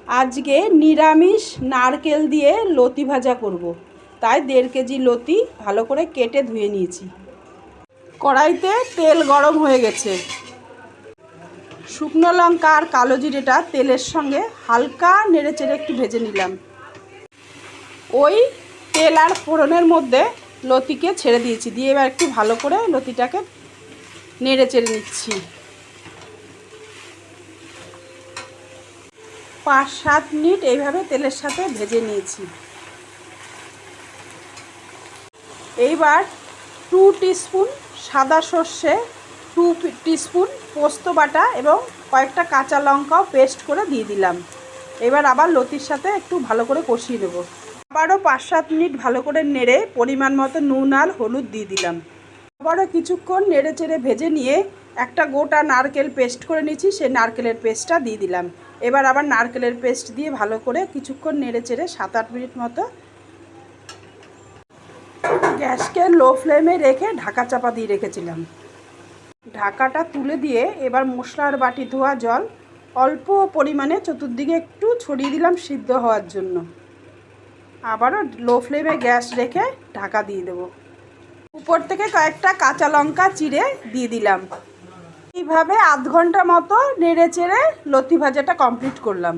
আজকে নিরামিষ নারকেল দিয়ে লতি ভাজা করব। তাই 1.5 কেজি লতি ভালো করে কেটে ধুয়ে নিয়েছি। কড়াইতে তেল গরম হয়ে গেছে। শুকনো লঙ্কা আর কালো জিরেটা তেলের সঙ্গে হালকা নেড়েচেড়ে একটু ভেজে নিলাম। ওই তেল আর ফোড়নের মধ্যে লতিকে ছেড়ে দিয়েছি, দিয়ে এবার একটু ভালো করে লতিটাকে নেড়েচেড়ে নিচ্ছি। 5-7 মিনিট এইভাবে তেলের সাথে ভেজে নিয়েছি। এইবার 2 টিস্পুন সাদা সর্ষে, 2 টিস্পুন পোস্ত বাটা এবং কয়েকটা কাঁচা লঙ্কাও পেস্ট করে দিয়ে দিলাম। এবার আবার লতির সাথে একটু ভালো করে কষিয়ে নেব। আবারও 5-7 মিনিট ভালো করে নেড়ে পরিমাণ মতো নুন আর হলুদ দিয়ে দিলাম। আবারও কিছুক্ষণ নেড়ে চেড়ে ভেজে নিয়ে একটা গোটা নারকেল পেস্ট করে নিয়েছি, সেই নারকেলের পেস্টটা দিয়ে দিলাম। এবার আবার নারকেলের পেস্ট দিয়ে ভালো করে কিছুক্ষণ নেড়ে চেড়ে 7-8 মিনিট মতো গ্যাসকে লো ফ্লেমে রেখে ঢাকা চাপা দিয়ে রেখেছিলাম। ঢাকাটা তুলে দিয়ে এবার মশলার বাটি ধোয়া জল অল্প পরিমাণে চতুর্দিকে একটু ছড়িয়ে দিলাম সিদ্ধ হওয়ার জন্য। আবারও লো ফ্লেমে গ্যাস রেখে ঢাকা দিয়ে দেবো। উপর থেকে কয়েকটা কাঁচা লঙ্কা চিড়ে দিয়ে দিলাম। এইভাবে আধ ঘন্টা মতো নেড়ে চেড়ে লতি ভাজাটা কমপ্লিট করলাম।